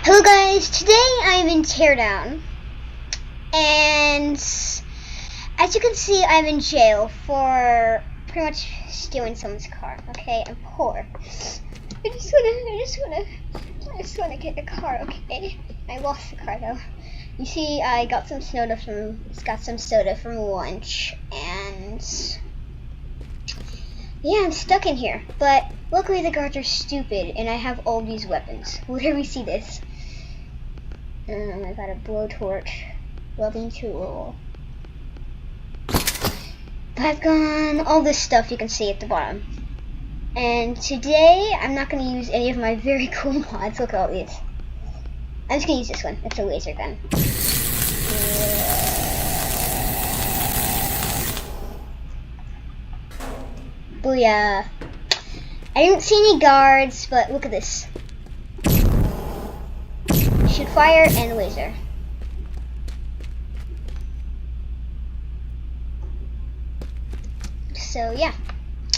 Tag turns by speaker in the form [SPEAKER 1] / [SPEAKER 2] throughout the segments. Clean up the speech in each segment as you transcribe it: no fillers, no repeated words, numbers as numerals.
[SPEAKER 1] Hello guys, today I'm in Teardown, and as you can see I'm in jail for pretty much stealing someone's car. Okay, I'm poor. I just wanna get a car, okay? I lost the car though. You see, I got some soda from lunch, and yeah, I'm stuck in here. But luckily the guards are stupid, and I have all these weapons. Literally, see this. I got a blowtorch, welding tool, gun, all this stuff you can see at the bottom. And today, I'm not going to use any of my very cool mods. Look at all these. I'm just going to use this one. It's a laser gun. Booyah. I didn't see any guards, but look at this. Shoot fire and laser. So yeah,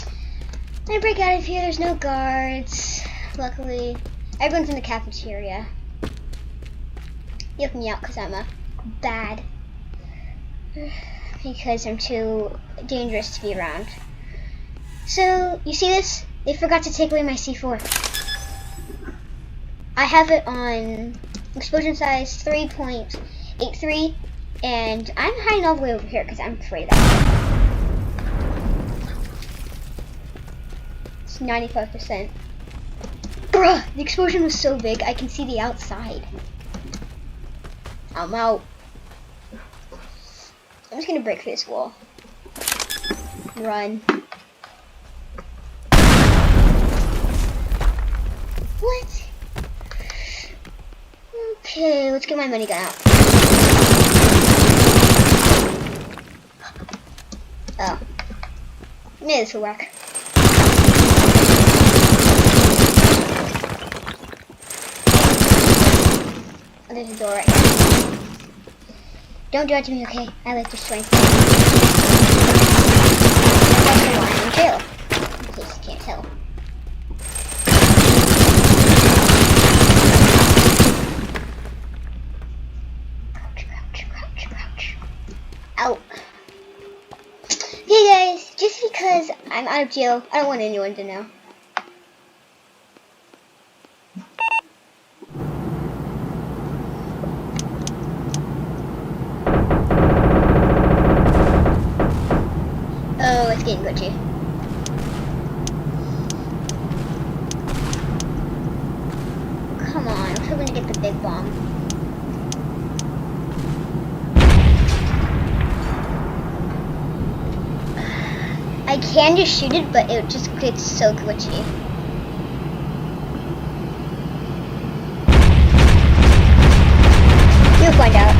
[SPEAKER 1] I'm gonna break out of here. There's no guards. Luckily, everyone's in the cafeteria. Yuck me out because I'm a bad. Because I'm too dangerous to be around. So you see this? They forgot to take away my C4. I have it on explosion size 3.83, and I'm hiding all the way over here because I'm afraid of that. It's 95%. Bruh, the explosion was so big I can see the outside. I'm out. I'm just gonna break through this wall. Run. What? Okay, let's get my minigun out. Oh. Maybe this will work. Oh, there's a door right here. Don't do it to me, okay? I like to swing. I'm also lying in jail, in case you can't tell. Out. Hey guys, just because I'm out of jail, I don't want anyone to know. Oh, it's getting glitchy. Come on, I'm hoping to get the big bomb. I can just shoot it, but it just gets so glitchy. You'll find out.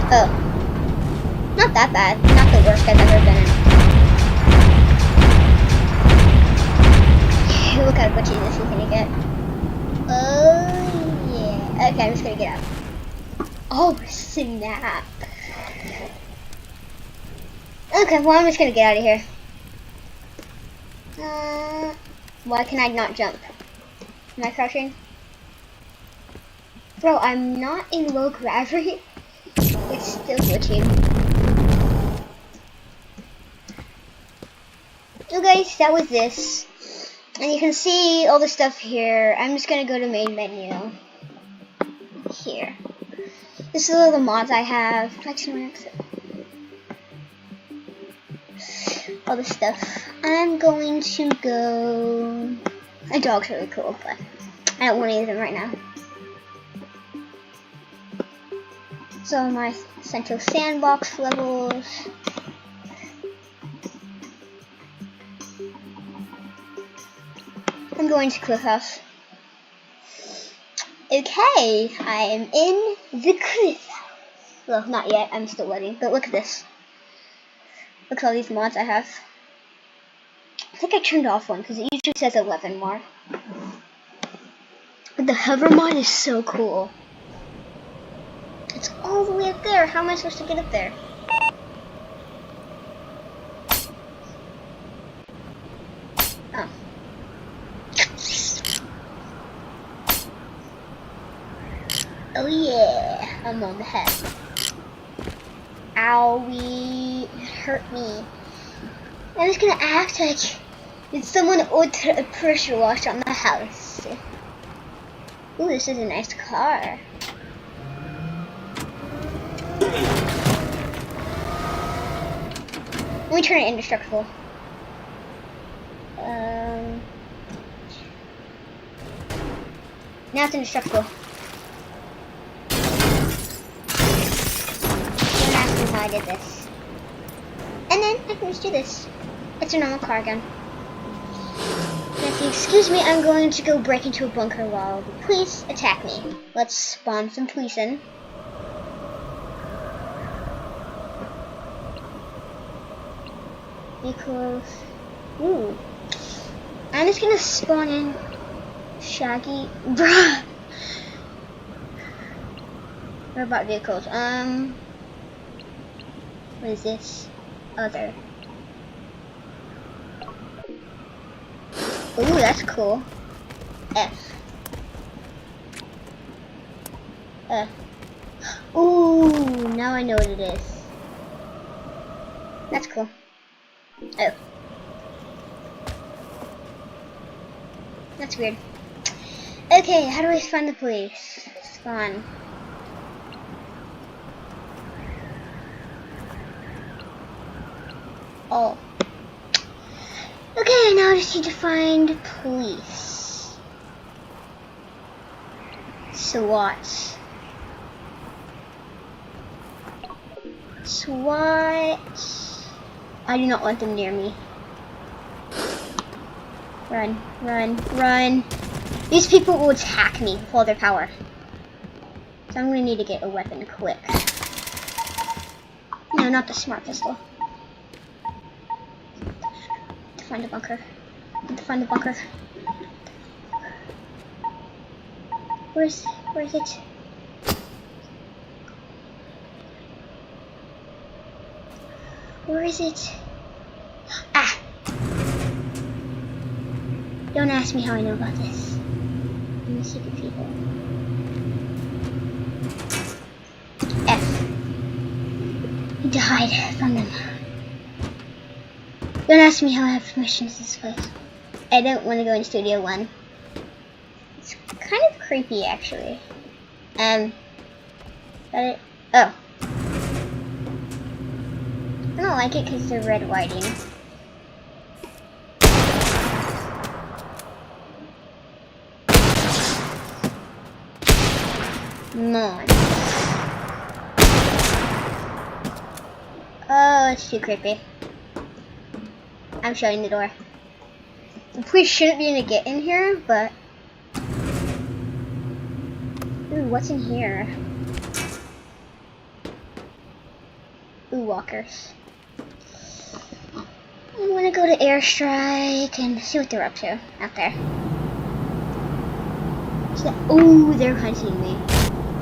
[SPEAKER 1] Oh. Not that bad. Not the worst I've ever been in. Look how glitchy this is gonna get. Oh, yeah. Okay, I'm just gonna get out. Oh, snap. Okay, well, I'm just gonna get out of here. Why can I not jump? Am I crouching? Bro, I'm not in low gravity. It's still glitching. So guys, that was this. And you can see all the stuff here. I'm just gonna go to main menu. Here. This is all the mods I have. All this stuff. I'm going to go. My dog's really cool, but I don't want to use them right now. So my central sandbox levels. I'm going to Cliff House. Okay, I am in the Cliff House. Well, not yet. I'm still loading. But look at this. Look at all these mods I have. I think I turned off one because it usually says 11 more. But the hover mod is so cool. It's all the way up there. How am I supposed to get up there? Oh. Oh yeah, I'm on the head. Owie, it hurt me. I'm just gonna act like it's someone ultra a pressure wash on the house. Ooh, this is a nice car. Let me turn it indestructible. Now it's indestructible. Don't ask me how I did this. And then I can just do this. It's a normal car again. Matthew, excuse me, I'm going to go break into a bunker while the police attack me. Let's spawn some police in. Vehicles. Ooh. I'm just gonna spawn in Shaggy. Bruh! What about vehicles? What is this? Other. Ooh, that's cool. F. Ooh, now I know what it is. That's cool. Oh. That's weird. Okay, how do I find the police? Spawn. Oh. Okay, now I just need to find police. SWAT. SWAT. I do not want them near me. Run, run, run. These people will attack me with all their power. So I'm gonna need to get a weapon quick. No, not the smart pistol. To find a bunker. Need to find the bunker. Where is it? Where is it? Ah! Don't ask me how I know about this. I'm a secret people. F. Need to hide from them. Don't ask me how I have permission to this place. I don't want to go in Studio 1. It's kind of creepy, actually. Oh. I don't like it because they're red whiting. No. Oh, it's too creepy. I'm shutting the door. The police shouldn't be able to get in here, but... Ooh, what's in here? Ooh, walkers. I'm gonna go to airstrike and see what they're up to out there. Ooh, they're hunting me.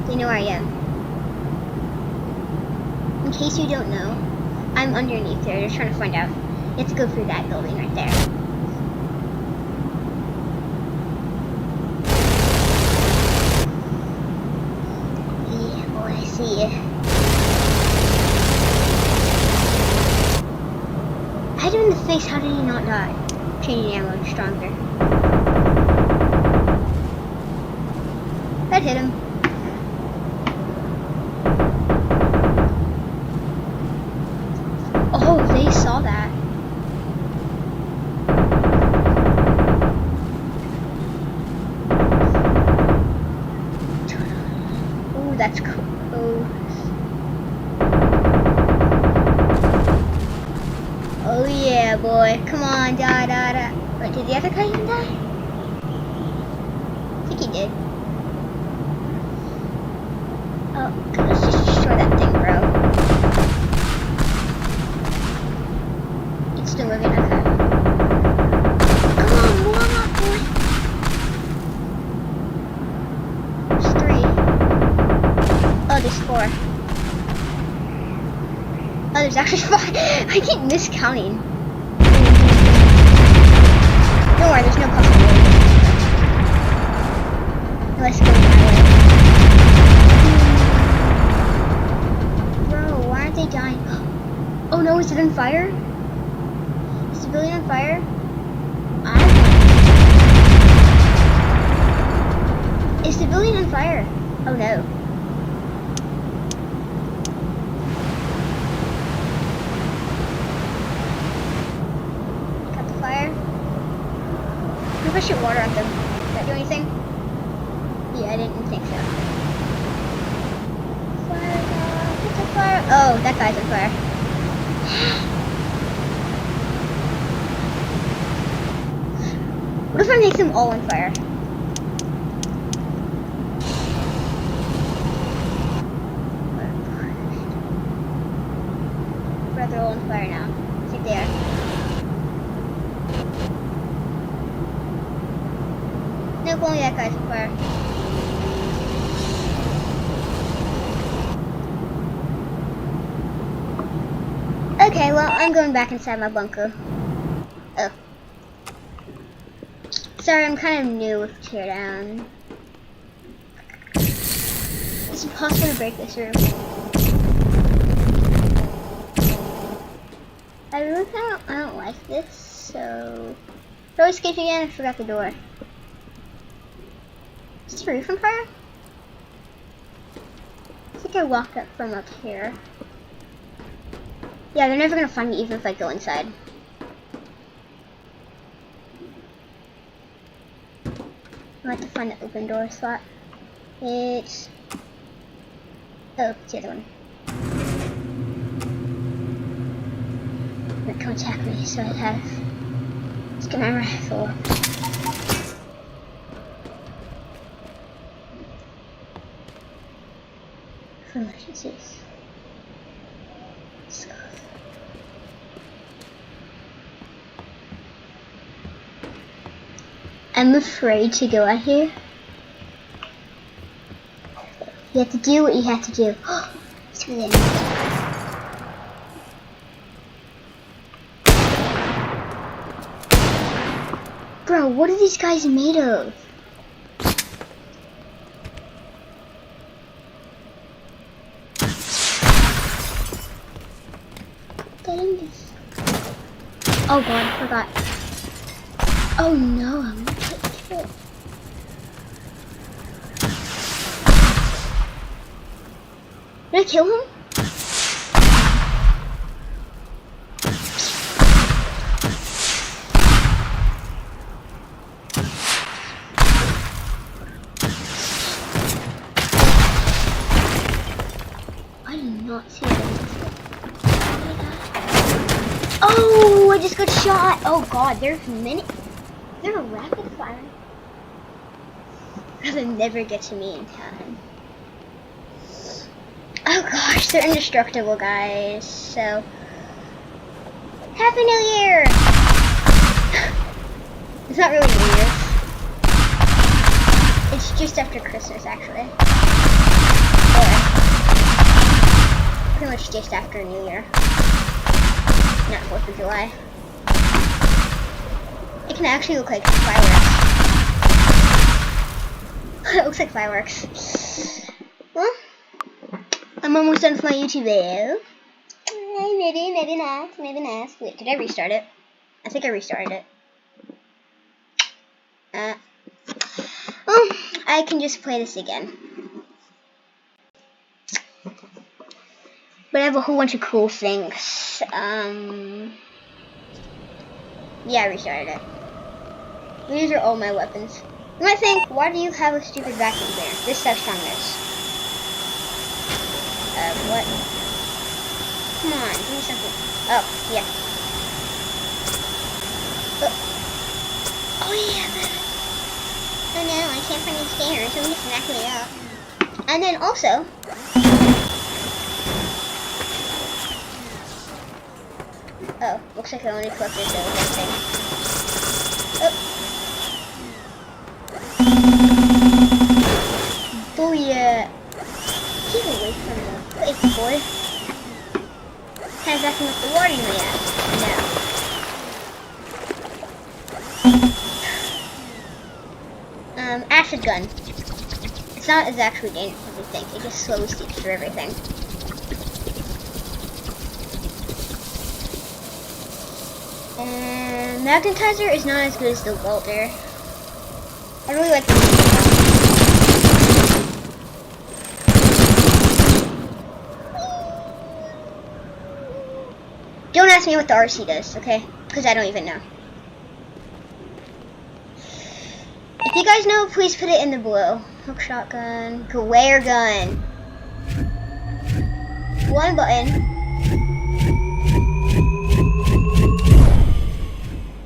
[SPEAKER 1] They know where I am. In case you don't know, I'm underneath there. They're trying to find out. You have to go through that building right there. Yeah, boy, I see you. I hit him in the face. How did he not die? Changing ammo stronger. That hit him. Oh, they saw that. Oh, that's cool. Oh yeah, boy. Come on, die. Wait, did the other guy even die? I think he did. Oh, let's just destroy that thing, bro. It's still moving, okay. Come on, blow him up, boy. There's 3. Oh, there's 4. Oh, there's actually 5. I keep miscounting. Don't worry, there's no possibility. Let's go my way. Oh, is it on fire? Is the building on fire? Is the building on fire? Oh no. Got the fire. What if I shoot water at them? Does that do anything? Yeah, I didn't think so. Fire, what's on fire? Oh, that guy's on fire. What if I make them all on fire? They're all on fire now. I think they are. Nope, only that guy's on fire. Okay, well, I'm going back inside my bunker. Oh. Sorry, I'm kind of new with Teardown. It's impossible to break this room. I don't like this, so... How do I escape again? I forgot the door. Is the roof on fire? I think I walked up from up here. Yeah, they're never gonna find me even if I go inside. I have to find the open door spot. It's... Oh, it's the other one. Come attack me, so I have to get my rifle. For emergencies. I'm afraid to go out here. You have to do what you have to do. It's really Bro, what are these guys made of? Oh god, I forgot. Oh no, I'm gonna get killed. Did I kill him? I did not see that. Oh, I just got shot. Oh god, there's many. They're a rapid fire. They'll never get to me in time. Oh gosh, they're indestructible, guys. So, Happy New Year! It's not really New Year's. It's just after Christmas, actually. Or pretty much just after New Year. Not 4th of July. It can actually look like fireworks. It looks like fireworks. Well, I'm almost done with my YouTube video. Maybe not. Wait, did I restart it? I think I restarted it. Well, I can just play this again. But I have a whole bunch of cool things. Yeah, I restarted it. These are all my weapons. You might think, why do you have a stupid vacuum cleaner? This stuff's on this. What? Come on, give me something. Oh, yeah. Oh yeah, oh no, I can't find any stairs, so I'm just knocking it out. And then also, oh, looks like I only collected those thing. Oh. Booyah. Keep away from the place, boy. Kind of vacuum up the water you may ask. No. Acid gun. It's not as actually dangerous as you think. It just slowly seeps through everything. And magnetizer is not as good as the welder. I really like this. Don't ask me what the RC does, okay? Because I don't even know. If you guys know, please put it in the below. Hook shotgun, glare gun. One button.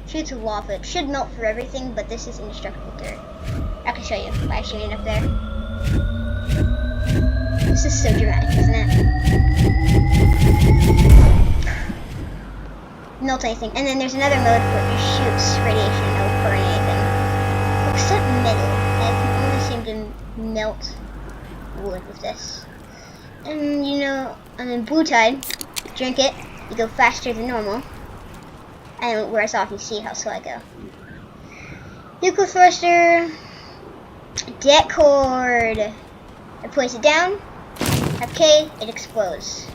[SPEAKER 1] Shoots lava. It should melt for everything, but this is indestructible dirt. I can show you by shooting it up there. This is so dramatic, isn't it? Melt anything. And then there's another mode where it shoots radiation and it'll burn anything. Except metal. I can only seem to melt wood with this. And you know, and then blue tide, drink it, you go faster than normal. And it wears off, you see how slow I go. Nuclear thruster, det cord. I place it down, okay, it explodes.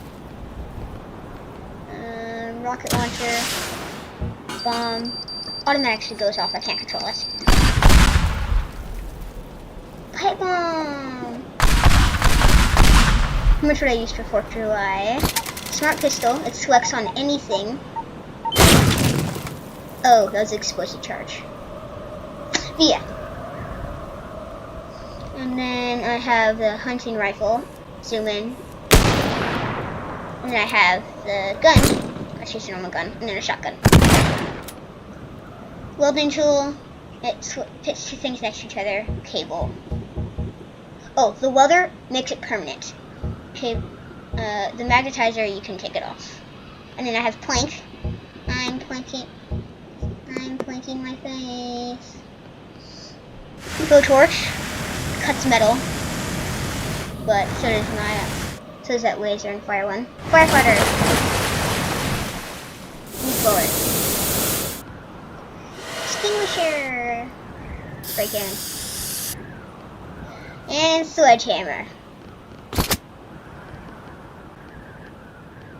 [SPEAKER 1] Rocket launcher, bomb, automatically goes off, I can't control it. Pipe bomb! How much would I use for 4th of July? Smart pistol, it selects on anything. Oh, that was explosive charge. But yeah. And then I have the hunting rifle, zoom in. And then I have the gun, that's just a normal gun, and then a shotgun. Welding tool, it fits two things next to each other, cable. Oh, the welder makes it permanent. Okay, the magnetizer, you can take it off. And then I have plank. I'm planking my face. Blowtorch cuts metal, but so does that laser and fire one. Firefighter. Bullet. Extinguisher. Break in. And sledgehammer.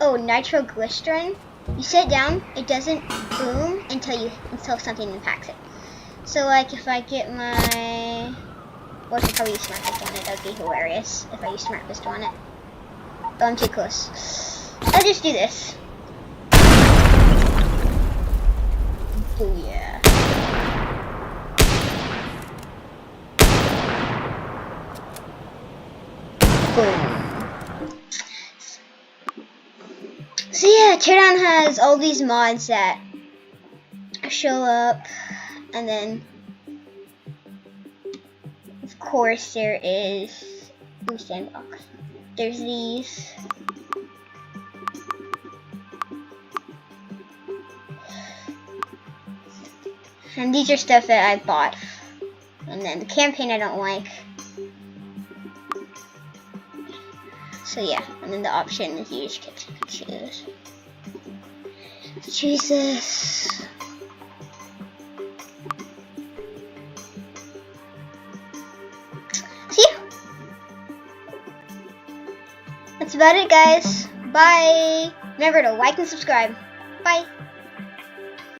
[SPEAKER 1] Oh, nitroglycerin. You set it down, it doesn't boom until something impacts it. So like if I get my, well, I should probably use smart pistol on it. That would be hilarious if I use smart pistol on it. Oh, I'm too close. I'll just do this. Booyah. Boom. So yeah, Teardown has all these mods that show up, and then of course there is sandbox. There's these. And these are stuff that I bought. And then the campaign I don't like. So yeah, and then the option is you just get to choose. Choose this. See ya. That's about it, guys. Bye. Remember to like and subscribe. Bye.